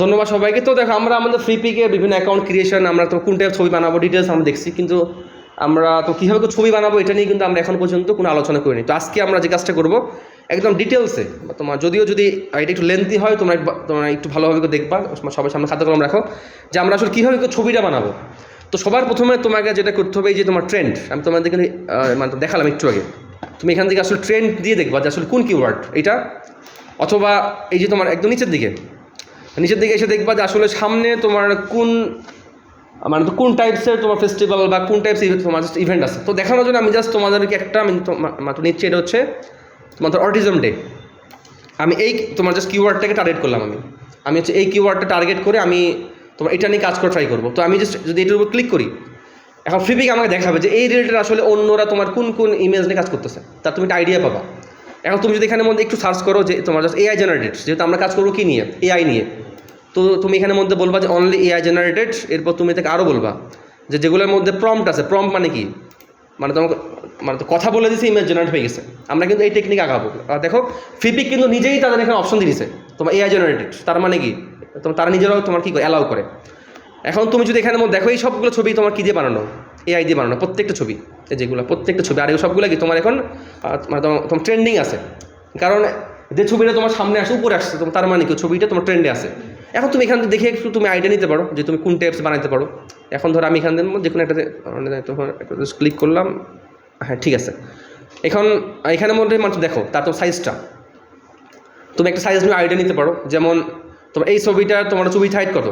ধন্যবাদ সবাইকে। তো দেখো আমরা আমাদের ফ্রিপিকে বিভিন্ন অ্যাকাউন্ট ক্রিয়েশন, আমরা তো কোন টাইপ ছবি বানাবো ডিটেলস আমরা দেখছি, কিন্তু আমরা তো কীভাবে ছবি বানাবো এটা নিয়ে কিন্তু আমরা এখন পর্যন্ত কোনো আলোচনা করিনি। তো আজকে আমরা যে কাজটা করবো একদম ডিটেলসে, তোমার যদিও যদি এটা একটু লেন্থি হয় তোমরা একটু ভালোভাবে দেখবা, সবার সামনে খাতা কলম রাখো যে আমরা আসলে কীভাবে ছবিটা বানাবো। তো সবার প্রথমে তোমাকে যেটা করতে হবে, এই যে তোমার ট্রেন্ড, আমি তোমাদেরকে মানে দেখালাম একটু আগে, তুমি এখান থেকে আসলে ট্রেন্ড দিয়ে দেখবা যে আসলে কোন কিওয়ার্ড এটা, অথবা এই যে তোমার একদম নিচের দিকে এসে দেখবা যে আসলে সামনে তোমার কোন মানে কোন টাইপসের তোমার ফেস্টিভ্যাল বা কোন টাইপসের তোমার জাস্ট ইভেন্ট আছে। তো দেখানোর জন্য আমি জাস্ট তোমাদেরকে একটা আমি মাত্র নিচ্ছি, এটা হচ্ছে তোমাদের অটিজম ডে। আমি এই তোমার জাস্ট কিওয়ার্ডটাকে টার্গেট করলাম, আমি হচ্ছে এই কিওয়ার্ডটা টার্গেট করে আমি তোমার এটা নিয়ে কাজ করে ট্রাই করবো। তো আমি জাস্ট যদি এটার উপর ক্লিক করি, এখন ফ্রিপিক আমাকে দেখাবে যে এই রিলেটেড আসলে অন্যরা তোমার কোন কোন ইমেজ নিয়ে কাজ করতেছে, তার তুমি একটা আইডিয়া পাবা। এখন তুমি যদি এখানের মধ্যে একটু সার্চ করো যে তোমার জাস্ট এআই জেনারেটেড, যেহেতু আমরা কাজ করবো কী নিয়ে, এআই নিয়ে, তো তুমি এখানের মধ্যে বলবা যে অনলি এআই জেনারেটেড। এরপর তুমি থেকে আরও বলবা যে যেগুলোর মধ্যে প্রম্পট আছে, প্রম্পট মানে কি, মানে তোমাকে মানে তো কথা বলে দিয়েছে ইমেজ জেনারেট হয়ে গেছে। আমরা কিন্তু এই টেকনিক আগাবো। দেখো ফ্রিপিক কিন্তু নিজেই তাদের এখানে অপশন দিয়ে দিয়েছে তোমার এআই জেনারেটেড, তার মানে কি তারা নিজেরাও তোমার কী অ্যালাউ করে। এখন তুমি যদি এখানের মধ্যে দেখো এই সবগুলো ছবি তোমার কী দিয়ে বানানো, এআই দিয়ে বানানো প্রত্যেকটা ছবি, যেগুলো প্রত্যেকটা ছবি, আর এই সবগুলো কি তোমার এখন মানে তোমার ট্রেন্ডিং আছে, কারণ যে ছবিটা তোমার সামনে আসে উপরে আসছে তোমার, তার মানে কি ছবিটা তোমার ট্রেন্ডে আছে। এখন তুমি এখান থেকে দেখে একটু তুমি আইডিয়া নিতে পারো যে তুমি কোন টাইপস বানাতে পারো। এখন ধরো আমি এখান থেকে যে কোনো একটাতে তখন ক্লিক করলাম, হ্যাঁ ঠিক আছে। এখন এখানের মধ্যে মানে দেখো তার তো সাইজটা, তুমি একটা সাইজ নিয়ে আইডিয়া নিতে পারো। যেমন তোমার এই ছবিটা তোমার ছবি হাইট কত,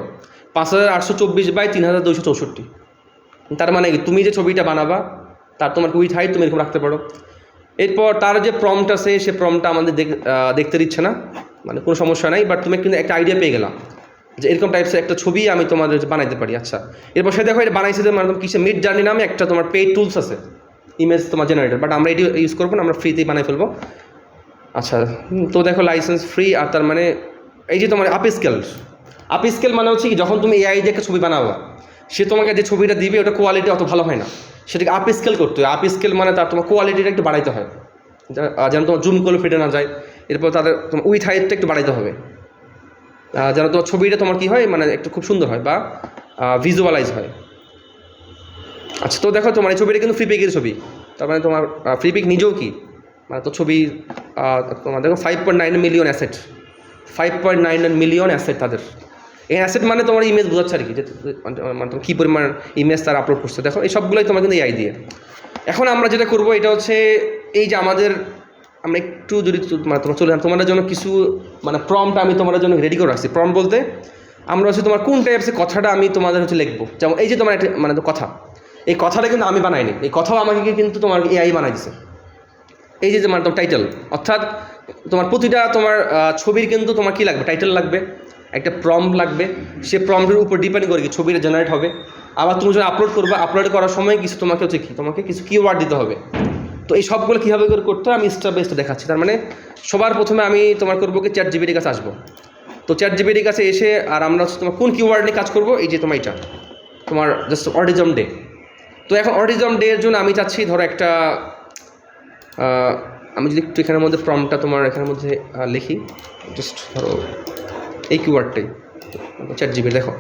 5824 বাই 3264। তার মানে কি তুমি যে ছবিটা বানাবা তার তোমার উইথ হাইট তুমি এরকম রাখতে পারো। এরপর তার যে প্রম্পট আছে সে প্রম্পটটা আমাদের দেখতে দিচ্ছে না, মানে কোনো সমস্যা নাই, বাট তুমি কিন্তু একটা আইডিয়া পেয়ে গেলাম যে এরকম টাইপসের একটা ছবি আমি তোমাদের বানাইতে পারি। আচ্ছা, এরপর সে দেখো এটা বানাইছে যে মানে কিসে মিড জার্নি নামে একটা তোমার পেইড টুলস আছে ইমেজ তোমার জেনারেটর, বাট আমরা এটি ইউজ করবো না, আমরা ফ্রিতেই বানাই ফেলবো। আচ্ছা, তো দেখো লাইসেন্স ফ্রি। আর তার মানে এই যে তোমার আপ স্কেল মানে হচ্ছে কি, যখন তুমি এআই দিয়ে একটা ছবি বানাবা সে তোমাকে যে ছবিটা দিবে ওটা কোয়ালিটি অত ভালো হয় না, সেটাকে আপ স্কেল করতে হয়। আপ স্কেল মানে তার তোমার কোয়ালিটিটা একটু বাড়াইতে হয়, যেন তোমার জুম করলে ফেটে না যায়। এরপর তাদের তোমার উইথ হাইটটা একটু বাড়াইতে হবে, যেন তোমার ছবিটা তোমার কী হয় মানে একটু খুব সুন্দর হয় বা ভিজুয়ালাইজ হয়। আচ্ছা, তো দেখো তোমার এই ছবিটা কিন্তু ফ্রিপিকের ছবি, তার মানে তোমার ফ্রিপিক নিজেও কি মানে তো ছবি তোমার দেখো 5.9 মিলিয়ন অ্যাসেট, 5.9 মিলিয়ন অ্যাসেট তাদের। এই অ্যাসেট মানে তোমার ইমেজ বোঝাচ্ছে আর কি, যে মানে তোমার কী পরিমাণ ইমেজ তারা আপলোড করছে। দেখো এই সবগুলোই তোমার কিন্তু এআই দিয়ে। এখন আমরা যেটা করবো এটা হচ্ছে এই যে আমরা একটু যদি মানে তোমার চলে তোমাদের জন্য কিছু মানে প্রম্পট আমি তোমাদের জন্য রেডি করে রাখছি। প্রম্পট বলতে আমরা হচ্ছে তোমার কোন টাইপসের কথাটা আমি তোমাদের হচ্ছে লিখবো। যেমন এই যে তোমার একটা মানে কথা, এই কথাটা কিন্তু আমি বানাইনি, এই কথাও আমাকে কিন্তু তোমার এআই বানাই দিছে। এই যে মানে তোমার টাইটেল, অর্থাৎ তোমার প্রতিটা তোমার ছবির কিন্তু তোমার কী লাগবে, টাইটেল লাগবে, একটা প্রম্পট লাগবে, সে প্রম্পটের উপর ডিপেন্ড করে কি ছবিটা জেনারেট হবে। আবার তুমি যখন আপলোড করবে, আপলোড করার সময় কিছু তোমাকে হচ্ছে কি তোমাকে কিছু কিওয়ার্ড দিতে হবে। তো এই সবগুলো কীভাবে করে করতে হয় আমি স্টেপ বাই স্টেপ দেখাচ্ছি। তার মানে সবার প্রথমে আমি তোমার করবো কি চ্যাট জিপিটির কাছে আসবো। তো চ্যাট জিপিটির কাছে এসে আর আমরা হচ্ছে তোমার কোন কিওয়ার্ড নিয়ে কাজ করবো, এই যে তোমার এটা তোমার জাস্ট অটিজম ডে। তো এখন অটিজম ডে এর জন্য আমি চাচ্ছি ধরো একটা আমি যদি একটু এখানের মধ্যে প্রম্পটটা তোমার এখানের মধ্যে লিখি, জাস্ট ধরো এই কিওয়ার্ডটাই চ্যাট জিপি। দেখো,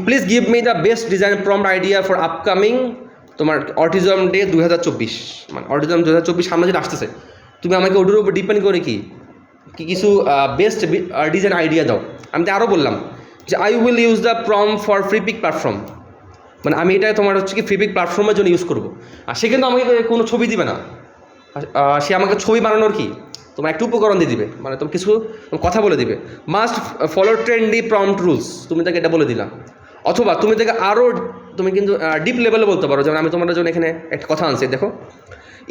please give me the best design prompt idea for upcoming তোমার অটিজম ডে 2024। মানে অটিজম 2024 সামনে যেটা আসতেছে, তুমি আমাকে ওটার উপর ডিপেন্ড করে কি কিছু বেস্ট ডিজাইন আইডিয়া দাও। আমি তো আরও বললাম যে I will use the prompt for Freepik platform, মানে আমি এটা তোমার হচ্ছে কি ফ্রিপিক প্ল্যাটফর্মের জন্য ইউজ করবো। আর সে কিন্তু আমাকে কোনো ছবি দিবে না, সে আমাকে ছবি বানানোর কি তোমার একটা উপকরণ দিয়ে দিবে, মানে তুমি কিছু কথা বলে দিবে, must follow trendy prompt rules, তুমি তাকে এটা বলে দিলাম। অথবা তুমি তাকে আরও তুমি কিন্তু ডিপ লেভেলে বলতে পারো। যেমন আমি তোমাদের জন্য এখানে একটা কথা আনছি, দেখো,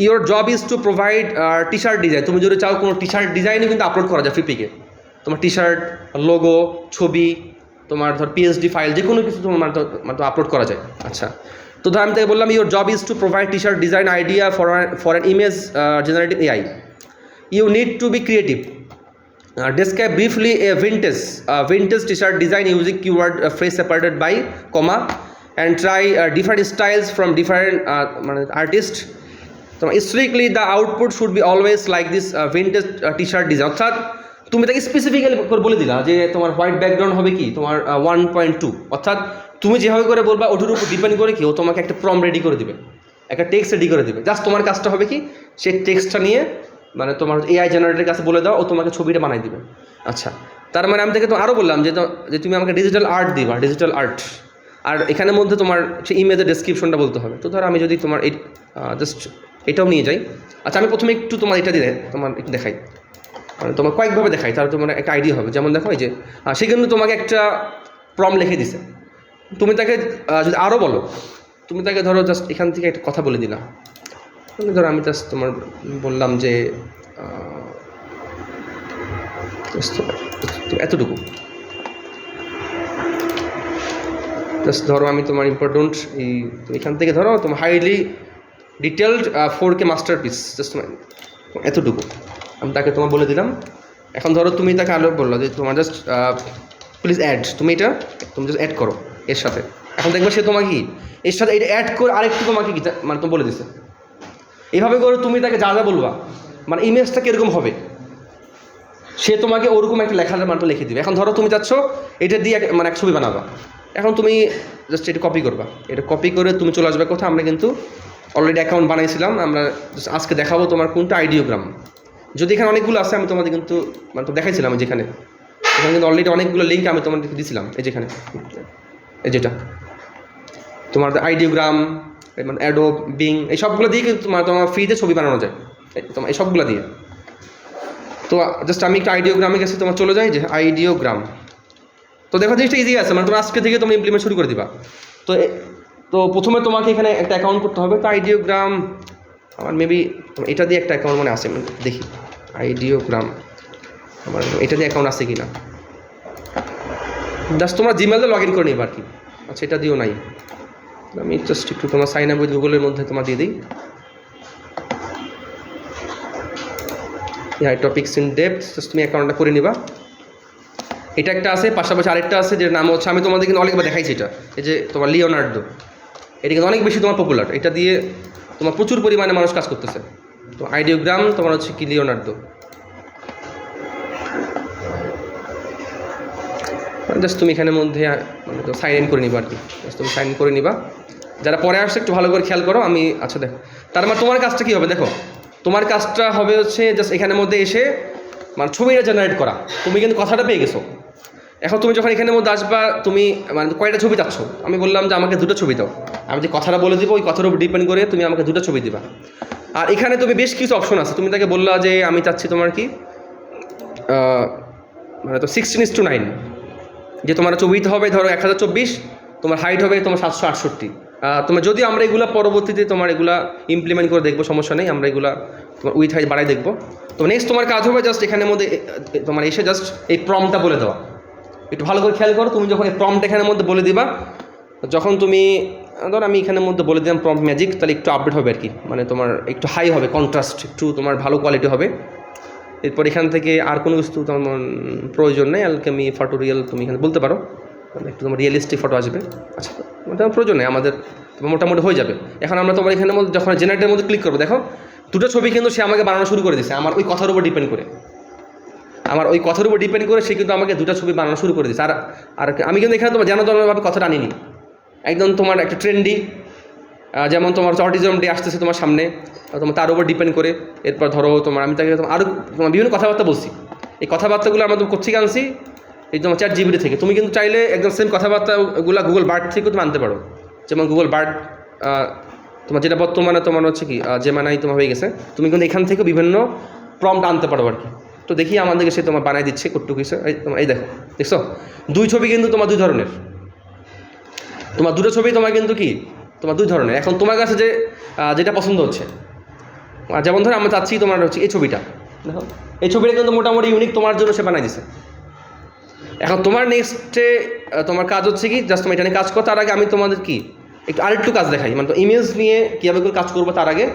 your job is to provide T shirt design. তুমি যদি চাও কোনো টি শার্ট ডিজাইনই কিন্তু আপলোড করা যায় ফ্রিপিকে, তোমার টি শার্ট, লোগো, ছবি, তোমার ধর পিএসডি ফাইল, যে কোনো কিছু তোমার মানে আপলোড করা যায়। আচ্ছা, তো ধর আমি তাকে বললাম your job is to provide T shirt design idea for an image generative AI. You need to be creative. Describe briefly a vintage t-shirt design using keyword phrase separated by comma and try different styles from different artists. So strictly the output should be always like this vintage t-shirt design. অর্থাৎ তুমি তাকে specifically করে বলে দিলা যে তোমার white background হবে কি তোমার 1.2, অর্থাৎ তুমি যেভাবে করে বলবা ওটার উপর ডিপেন্ড করে কি ও তোমাকে একটা প্রম রেডি করে দিবে, একটা টেক্সট রেডি করে দিবে। জাস্ট তোমার কাজটা হবে কি সেই টেক্সটটা নিয়ে মানে তোমার এআই জেনারেটরের কাছে বলে দাও, ও তোমাকে ছবিটা বানাই দিবে। আচ্ছা, তার মানে আমি তাকে তো আরও বললাম যে তুমি আমাকে ডিজিটাল আর্ট দিবা, ডিজিটাল আর্ট, আর এখানের মধ্যে তোমার সেই ইমেজের ডেসক্রিপশনটা বলতে হবে। তো ধরো আমি যদি তোমার এই জাস্ট এটাও নিয়ে যাই। আচ্ছা, আমি প্রথমে একটু তোমার এটা দিয়ে তোমার একটু দেখাই, মানে তোমার কয়েকভাবে দেখাই, তাহলে তোমার একটা আইডিয়া হবে। যেমন দেখো এই যে সে কিন্তু তোমাকে একটা প্রম লিখে দিছে, তুমি তাকে যদি আরও বলো, তুমি তাকে ধরো জাস্ট এখান থেকে একটা কথা বলে দিলাম। ধরো আমি জাস্ট তোমার বললাম যে এতটুকু, জাস্ট ধরো আমি তোমার ইম্পর্টেন্ট এই এখান থেকে ধরো তোমার highly detailed 4K masterpiece, just এতটুকু আমি তাকে তোমার বলে দিলাম। এখন ধরো তুমি তাকে আরও বললো যে তোমার জাস্ট প্লিজ অ্যাড, তুমি এটা তুমি জাস্ট অ্যাড করো এর সাথে। এখন দেখবে সে তোমাকে কি এর সাথে এটা অ্যাড করে আরেকটু তোমাকে কি মানে তুমি বলে দিছে। এইভাবে করে তুমি তাকে যা যা বলবা, মানে ইমেজটা কীরকম হবে সে তোমাকে ওরকম একটা লেখার মানটা লিখে দিবে। এখন ধরো তুমি চাচ্ছ এটা দিয়ে মানে এক ছবি বানাবা, এখন তুমি জাস্ট এটা কপি করবা, এটা কপি করে তুমি চলে আসবে কোথাও। আমরা কিন্তু অলরেডি অ্যাকাউন্ট বানাইছিলাম, আমরা আজকে দেখাবো তোমার কোনটা আইডিওগ্রাম। যদি এখানে অনেকগুলো আছে আমি তোমাদের কিন্তু মানে তো দেখাইছিলাম যেখানে, এখানে কিন্তু অলরেডি অনেকগুলো লিঙ্ক আমি তোমাদেরকে দিয়েছিলাম। এই যেখানে এই যেটা তোমার আইডিওগ্রাম মানে অ্যাডোব বিং এই সবগুলো দিয়ে কিন্তু তোমার ফ্রিতে ছবি বানানো যায় তোমার এই সবগুলো দিয়ে। তো জাস্ট আমি একটা আইডিওগ্রামে গেছি, তোমার চলে যাই যে আইডিওগ্রাম। তো দেখো জিনিসটা ইজি আছে, মানে তোমার আজকে থেকে তুমি ইমপ্লিমেন্ট শুরু করে দিবা। তো প্রথমে তোমাকে এখানে একটা অ্যাকাউন্ট করতে হবে। তো আইডিওগ্রাম আমার মেবি এটা দিয়ে একটা অ্যাকাউন্ট মানে আছে, দেখি আইডিওগ্রাম আমার এটা দিয়ে অ্যাকাউন্ট আছে কি না। জাস্ট তোমরা জিমেল দিয়ে লগ ইন করে নিবা আর কি। আচ্ছা, এটা দিও নাই, আমি জাস্ট একটু তোমার সাইন আপ উইথ গুগলের মধ্যে তোমার দিয়ে দিই। টপিক্স ইন ডেপথ, জাস্ট তুমি অ্যাকাউন্টটা করে নিবা। এটা একটা আছে, পাশাপাশি আরেকটা আছে যেটার নাম হচ্ছে, আমি তোমাদের কিন্তু অনেকবার দেখাইছি, এটা এই যে তোমার লিওনার্দো। এটা কিন্তু অনেক বেশি তোমার পপুলার, এটা দিয়ে তোমার প্রচুর পরিমাণে মানুষ কাজ করতেছে। তো আইডিওগ্রাম তোমার হচ্ছে কি লিওনার্দো। জাস্ট তুমি এখানের মধ্যে মানে তো সাইন ইন করে নিবা আর কি, জাস্ট তুমি সাইন ইন করে নিবা। যারা পরে আসছে একটু ভালো করে খেয়াল করো। আমি আচ্ছা দেখো, তার মানে তোমার কাজটা কী হবে দেখো, তোমার কাজটা হবে হচ্ছে জাস্ট এখানের মধ্যে এসে মানে ছবিটা জেনারেট করা। তুমি কিন্তু কথাটা পেয়ে গেছো। এখন তুমি যখন এখানের মধ্যে আসবা, তুমি মানে কয়টা ছবি চাচ্ছ, আমি বললাম যে আমাকে 2টা ছবি দাও। আমি যে কথাটা বলে দিব ওই কথার উপর ডিপেন্ড করে তুমি আমাকে 2টা ছবি দিবা। আর এখানে তুমি বেশ কিছু অপশন আছে, তুমি তাকে বললা যে আমি চাচ্ছি তোমার কি মানে তো 16:9, যে তোমার ছবিতে হবে ধরো 1024, তোমার হাইট হবে তোমার 768। তোমার যদি আমরা এগুলো পরবর্তীতে তোমার এগুলা ইমপ্লিমেন্ট করে দেখবো, সমস্যা নেই, আমরা এগুলা তোমার উইথ হাইট বাড়াই দেখবো। তো নেক্সট তোমার কাজ হবে জাস্ট এখানের মধ্যে তোমার এসে জাস্ট এই প্রম্পটটা বলে দেওয়া। একটু ভালো করে খেয়াল করো, তুমি যখন এই প্রম্পট এখানের মধ্যে বলে দিবা, যখন তুমি ধরো আমি এখানের মধ্যে বলে দিলাম প্রম্পট ম্যাজিক, তাহলে একটু আপডেট হবে আর কি, মানে তোমার একটু হাই হবে, কন্ট্রাস্ট একটু তোমার ভালো কোয়ালিটি হবে। এরপর এখান থেকে আর কোনো কিছু তোমার প্রয়োজন নেই, অ্যালকেমি ফটোরিয়াল তুমি এখানে বলতে পারো, মানে একটু তোমার রিয়েলিস্টিক ফটো আসবে। আচ্ছা, ওটা প্রয়োজন নেই আমাদের, মোটামুটি হয়ে যাবে। এখন আমরা তোমার এখানের মধ্যে যখন জেনারেটের মধ্যে ক্লিক করবো, দেখো 2টা ছবি কিন্তু সে আমাকে বানানো শুরু করে দিয়েছে, আমার ওই কথার উপর ডিপেন্ড করে, সে কিন্তু আমাকে 2টা ছবি বানানো শুরু করে দিয়েছে। আর আমি কিন্তু এখানে তোমার জানোভাবে কথাটা আনিনি, একদম তোমার একটা ট্রেন্ডি, যেমন তোমার অটিজম ডে আসতেছে তোমার সামনে, তোমার তার উপর ডিপেন্ড করে। এরপর ধরো তোমার আমি তাকে আরও তোমার বিভিন্ন কথাবার্তা বলছি, এই কথাবার্তাগুলো আমরা তুমি কোথেকে আনছি, এই তোমার ChatGPT থেকে। তুমি কিন্তু চাইলে একদম সেম কথাবার্তাগুলো গুগল বার্ড থেকেও তুমি আনতে পারো। যেমন গুগল বার্ড তোমার যেটা বর্তমানে তোমার হচ্ছে কি জেমিনাই তোমার হয়ে গেছে, তুমি কিন্তু এখান থেকে বিভিন্ন প্রম্পট আনতে পারো আর কি। তো দেখি আমাদেরকে সে তোমার বানাই দিচ্ছে কট্টু কিছু। এই দেখো, দেখছো 2 ছবি কিন্তু তোমার 2 ধরনের, তোমার 2টা ছবি তোমার কিন্তু কি তোমার 2 ধরনের। এখন তোমার কাছে যেটা পছন্দ হচ্ছে, যেমন ধরো আমরা চাচ্ছি তোমার হচ্ছে এই ছবিটা, দেখো এই ছবিটা কিন্তু মোটামুটি ইউনিক তোমার জন্য সে বানাই দিছে। এখন তোমার নেক্সটে তোমার কাজ হচ্ছে কি জাস্ট তুমি এটা নিয়ে কাজ করো। তার আগে আমি তোমাদের কি একটু আরেকটু কাজ দেখাই, মানে ইমেজ নিয়ে কীভাবে করে কাজ করবো তার আগে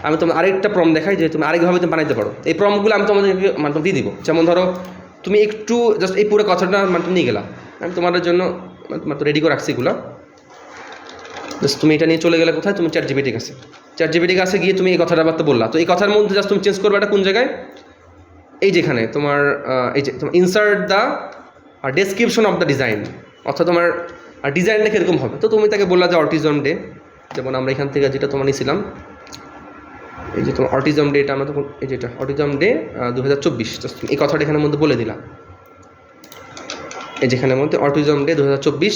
আমি তোমার আরেকটা প্রম্পট দেখাই, যে তুমি আরেকভাবে তুমি বানাইতে পারো। এই প্রম্পটগুলো আমি তোমাদেরকে মানে দিয়ে দিব। যেমন ধরো তুমি একটু জাস্ট এই পুরো কথাটা মানে তুমি নিয়ে গেলা, আমি তোমাদের জন্য তোমার তো রেডি করে রাখছি এগুলো। জাস্ট তুমি এটা নিয়ে চলে গেলে কোথায়, তুমি ChatGPT কাছে গিয়ে তুমি এই কথাটা বললা। তো এই কথার মধ্যে জাস্ট তুমি চেঞ্জ করবে এটা কোন জায়গায়, এই যেখানে তোমার এই যে তোমার insert the description of the design, অর্থাৎ তোমার ডিজাইনটা কীরকম হবে। তো তুমি তাকে বললা যে অটিজম ডে, যেমন আমরা এখান থেকে যেটা তোমার নিয়েছিলাম, এই যে তোমার অটিজম ডে, এটা আমরা তখন এই যেটা অটিজম ডে 2024, এই কথাটা এখানের মধ্যে বলে দিলাম, এই যেখানের মধ্যে অটিজম ডে 2024।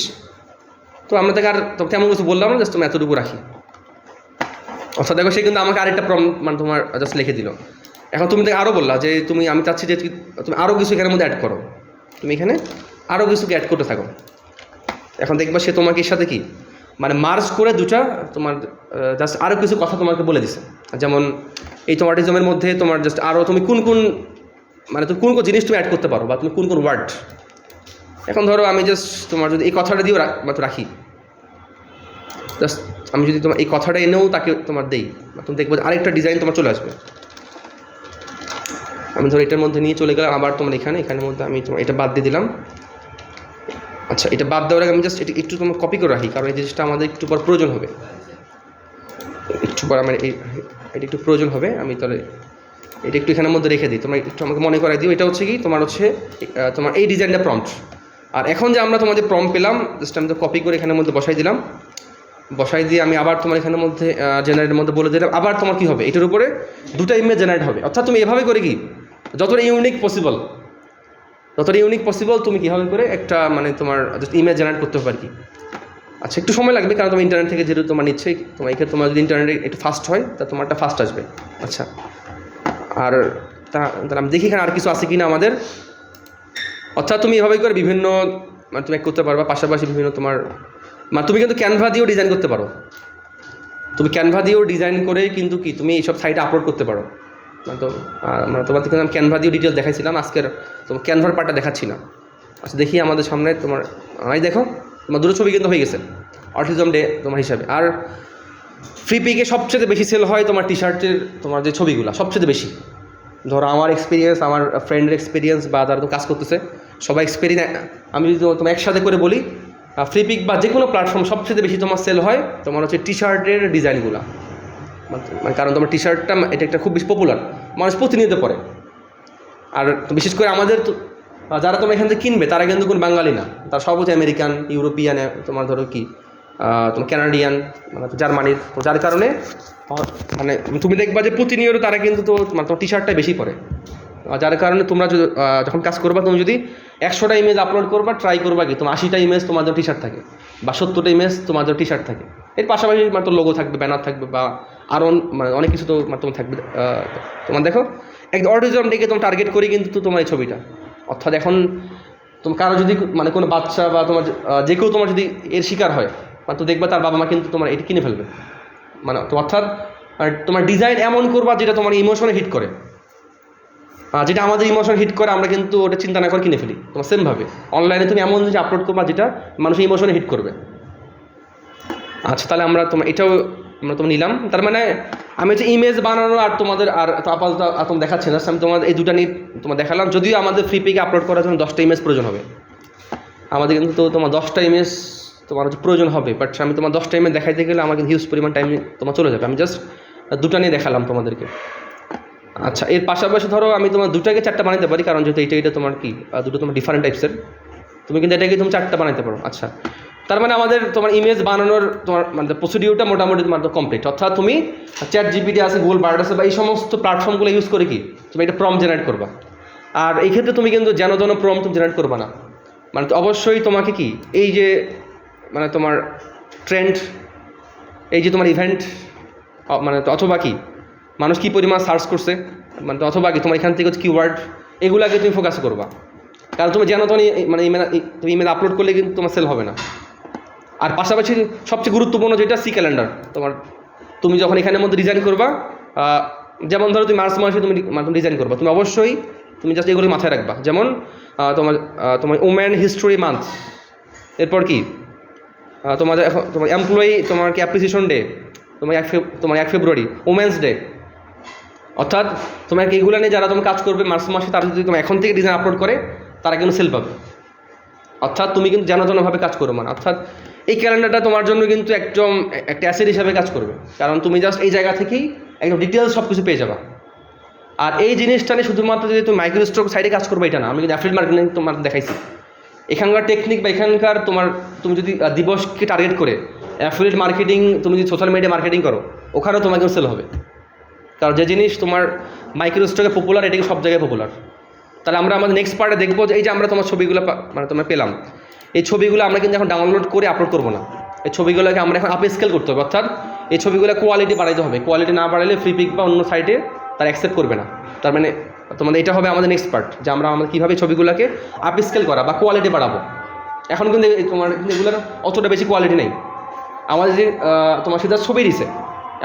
তো আমরা তাকে আর তেমন কিছু বললাম না, জাস্ট তুমি এতটুকু রাখি। অর্থাৎ দেখো সে কিন্তু আমাকে আরেকটা মানে তোমার জাস্ট লিখে দিল। এখন তুমি তাকে আরও বললা যে আমি চাচ্ছি যে তুমি আরও কিছু এখানের মধ্যে অ্যাড করো, তুমি এখানে আরও কিছু অ্যাড করতে থাকো। এখন দেখবা সে তোমাকে এর সাথে কি মানে মার্জ করে দুটা তোমার জাস্ট আরও কিছু কথা তোমাকে বলে দিছে। যেমন এই তোমার অটিজমের মধ্যে তোমার জাস্ট আরও তুমি কোন কোন মানে তুমি কোন কোন জিনিস তুমি অ্যাড করতে পারো, বা তুমি কোন কোন ওয়ার্ড। এখন ধরো আমি জাস্ট তোমার যদি এই কথাটা দিয়েও মাত্র রাখি, জাস্ট আমি যদি তোমার এই কথাটা এনেও তাকে তোমার দেই, তুমি দেখবো আরেকটা ডিজাইন তোমার চলে আসবে। আমি ধরো এটার মধ্যে নিয়ে চলে গেলাম, আবার তোমার এখানের মধ্যে আমি তোমার এটা বাদ দিয়ে দিলাম। আচ্ছা, এটা বাদ দেওয়ার আগে আমি জাস্ট এটা একটু তোমার কপি করে রাখি, কারণ এই জিনিসটা আমাদের একটু পর প্রয়োজন হবে, একটু পর আমার এটা একটু প্রয়োজন হবে। আমি তাহলে এটা একটু এখানের মধ্যে রেখে দিই, তোমরা একটু আমাকে মনে করাই দিও। এটা হচ্ছে কি তোমার তোমার এই ডিজাইনটা প্রম্পট। আর এখন যে আমরা তোমাদের প্রম্পট পেলাম, জাস্ট আমি তো কপি করে এখানের মধ্যে বসাই দিলাম, বসাই দিয়ে আমি আবার তোমার এখানের মধ্যে জেনারেটের মধ্যে বলে দিলাম। আবার তোমার কী হবে, এটার উপরে দুটো ইমেজ জেনারেট হবে। অর্থাৎ তুমি এভাবে করে কি যতটা ইউনিক পসিবল তুমি কীভাবে করে একটা মানে তোমার জাস্ট ইমেজ জেনারেট করতে হবে আর কি। আচ্ছা, একটু সময় লাগবে, কারণ তোমার ইন্টারনেট থেকে যেহেতু তোমার নিচ্ছে, তোমার যদি ইন্টারনেট একটু ফাস্ট হয় তা তোমারটা ফাস্ট আসবে। আচ্ছা, আর তাহলে আমি দেখি এখানে আর কিছু আছে কি না আমাদের। অর্থাৎ তুমি এভাবে করে বিভিন্ন মানে তুমি করতে পারবা, পাশাপাশি বিভিন্ন তোমার মানে তুমি কিন্তু ক্যানভা দিয়েও ডিজাইন করতে পারো। তুমি ক্যানভা দিয়েও ডিজাইন করে কিন্তু কি তুমি এইসব সাইটে আপলোড করতে পারো। মানে তোমার থেকে আমি ক্যানভা দিয়েও ডিটেলস দেখাইছিলাম, আজকের তোমার ক্যানভার পার্টটা দেখাচ্ছি না। আচ্ছা, দেখি আমাদের সামনে তোমার দেখো তোমার দুটো ছবি কিন্তু হয়ে গেছে অটিজম ডে তোমার হিসাবে। আর ফ্রিপিকে সবচেয়ে বেশি সেল হয় তোমার টি শার্টের তোমার যে ছবিগুলো সবচেয়ে বেশি। ধরো আমার এক্সপিরিয়েন্স, আমার ফ্রেন্ডের এক্সপিরিয়েন্স, বা যারা তো কাজ করতেছে সবাই এক্সপিরিয়েন্স, আমি যদি তোমার একসাথে করে বলি, ফ্রিপিক বা যে কোনো প্ল্যাটফর্ম সবচেয়ে বেশি তোমার সেল হয় তোমার হচ্ছে টি শার্টের ডিজাইনগুলো। মানে কারণ তোমার টি শার্টটা এটা একটা খুব বেশি পপুলার, মানুষ প্রতিনিয়ত পরে। আর বিশেষ করে আমাদের যারা তোমার এখান থেকে কিনবে তারা কিন্তু কোনো বাঙালি না, তারা সব হচ্ছে আমেরিকান, ইউরোপিয়ান, তোমার ধরো কি তোমার কানাডিয়ান, মানে জার্মানির। তো যার কারণে মানে তুমি দেখবা যে প্রতিনিয়ত তারা কিন্তু মানে তোমার টি শার্টটাই বেশি পরে। যার কারণে তোমরা যখন কাজ করবা, তুমি যদি 100টা ইমেজ আপলোড করবা, ট্রাই করবা কি তোমার 80টা ইমেজ তোমার টি শার্ট থাকে, বা 70টা ইমেজ তোমার টি শার্ট থাকে। এর পাশাপাশি মানে তোর লোগো থাকবে, ব্যানার থাকবে, বা আরও মানে অনেক কিছু তো মানে তোমার থাকবে। তোমার দেখো একদম অটিজম ডেকে তোমার টার্গেট করি কিন্তু তোমার এই ছবিটা। অর্থাৎ এখন তোমার কারো যদি মানে কোনো বাচ্চা বা তোমার যে কেউ তোমার যদি এর শিকার হয়, মানে তো দেখবা তার বাবা মা কিন্তু তোমার এটি কিনে ফেলবে। মানে তো অর্থাৎ তোমার ডিজাইন এমন করবা যেটা তোমার ইমোশনে হিট করে, যেটা আমাদের ইমোশন হিট করে আমরা কিন্তু ওটা চিন্তা না করে কিনে ফেলি। তোমার সেমভাবে অনলাইনে তুমি এমন জিনিস আপলোড করবা যেটা মানুষের ইমোশনে হিট করবে। আচ্ছা, তাহলে আমরা এটাও আমরা নিলাম। তার মানে আমি হচ্ছে ইমেজ বানানো আর তোমাদের আর আপাতত তোমার দেখাচ্ছি না, আমি তোমাদের এই দুটা নিয়ে তোমার দেখালাম। যদিও আমাদের ফ্রিপিকে আপলোড করার জন্য 10টা ইমেজ প্রয়োজন হবে, আমাদের কিন্তু তো তোমার 10টা ইমেজ তোমার হচ্ছে প্রয়োজন হবে। বাট আমি তোমার 10টা ইমেজ দেখাইতে গেলে আমার কিন্তু হিউজ পরিমাণ টাইম তোমার চলে যাবে। আমি জাস্ট দুটা নিয়ে দেখালাম তোমাদেরকে। আচ্ছা, এর পাশাপাশি ধরো আমি তোমার 2টাকে 4টা বানাতে পারি, কারণ যেহেতু এটা তোমার কি দুটো তোমার ডিফারেন্ট টাইপসের, তুমি কিন্তু এটাকে তুমি 4টা বানাতে পারো। আচ্ছা, তার মানে আমাদের তোমার ইমেজ বানানোর তোমার মানে প্রসিডিউরটা মোটামুটি তোমার কমপ্লিট। অর্থাৎ তুমি চ্যাট জিপিটি আছে, গুগল বার্ড আছে, বা এই সমস্ত প্ল্যাটফর্মগুলো ইউজ করে কি তুমি এটা প্রম্পট জেনারেট করবা। আর এই ক্ষেত্রে তুমি কিন্তু যেন প্রম্পট তুমি জেনারেট করবা না, মানে অবশ্যই তোমাকে কি এই যে মানে তোমার ট্রেন্ড, এই যে তোমার ইভেন্ট, মানে অথবা কি মানুষ কী পরিমাণ সার্চ করছে, মানে অথবা কি তোমার এখান থেকে হচ্ছে কিওয়ার্ড, এগুলোকে তুমি ফোকাস করবা। কারণ তুমি যেন মানে তুমি ইমেল আপলোড করলে কিন্তু তোমার সেল হবে না। আর পাশাপাশি সবচেয়ে গুরুত্বপূর্ণ যেটা ক্যালেন্ডার, তুমি যখন এখানের মধ্যে ডিজাইন করবা, যেমন ধরো তুমি মার্চ মাসে তুমি ডিজাইন করবা, তুমি অবশ্যই তুমি জাস্ট এগুলো মাথায় রাখবা। যেমন তোমার ওমেন হিস্ট্রি মান্থ, এরপর কি তোমার এমপ্লয়ি তোমার কি অ্যাপ্রিসিয়েশন ডে, তোমার 1 ফেব্রুয়ারি ওমেন্স ডে। অর্থাৎ তোমার এইগুলো নিয়ে যারা তোমার কাজ করবে মার্চ মাসে, তারা যদি তোমার এখন থেকে ডিজাইন আপলোড করে তারা কিন্তু সেল পাবে। অর্থাৎ তুমি কিন্তু জানাভাবে কাজ করো, মানে অর্থাৎ এই ক্যালেন্ডারটা তোমার জন্য কিন্তু একদম একটা অ্যাসেট হিসাবে কাজ করবে, কারণ তুমি জাস্ট এই জায়গা থেকেই একদম ডিটেলস সব কিছু পেয়ে যাবা। আর এই জিনিসটা নিয়ে শুধুমাত্র যদি তুমি মাইক্রোস্টক সাইডে কাজ করবে এটা না, আমি কিন্তু অ্যাফিলিয়েট মার্কেটিং তোমার দেখাইছি। এখানকার টেকনিক বা এখানকার তুমি যদি দিবসকে টার্গেট করে অ্যাফিলিয়েট মার্কেটিং, তুমি যদি সোশ্যাল মিডিয়া মার্কেটিং করো, ওখানেও তোমাকে সেল হবে। কারণ যে জিনিস তোমার মাইক্রোস্টকে পপুলার, এটা সব জায়গায় পপুলার। তাহলে আমরা আমাদের নেক্সট পার্টে দেখবো যে এই যে আমরা তোমার ছবিগুলো মানে তোমরা পেলাম, এই ছবিগুলো আমরা কিন্তু এখন ডাউনলোড করে আপলোড করবো না, এই ছবিগুলোকে আমরা এখন আপ স্কেল করতে হবে। অর্থাৎ এই ছবিগুলো কোয়ালিটি বাড়াইতে হবে, কোয়ালিটি না বাড়ালে ফ্রিপিক বা অন্য সাইটে তারা অ্যাকসেপ্ট করবে না। তার মানে তোমাদের এটা হবে আমাদের নেক্সট পার্ট, যে আমরা কীভাবে ছবিগুলোকে আপ স্কেল করা বা কোয়ালিটি বাড়াবো। এখন কিন্তু তোমার এগুলোর অতটা বেশি কোয়ালিটি নেই, আমাদের যে তোমার সেটা ছবি দিছে,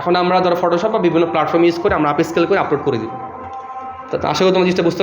এখন আমরা ধরো ফটোশপ বা বিভিন্ন প্ল্যাটফর্ম ইউজ করে আমরা আপ স্কেল করে আপলোড করে দিই। তো আশা করি তোমার জিনিসটা বুঝতে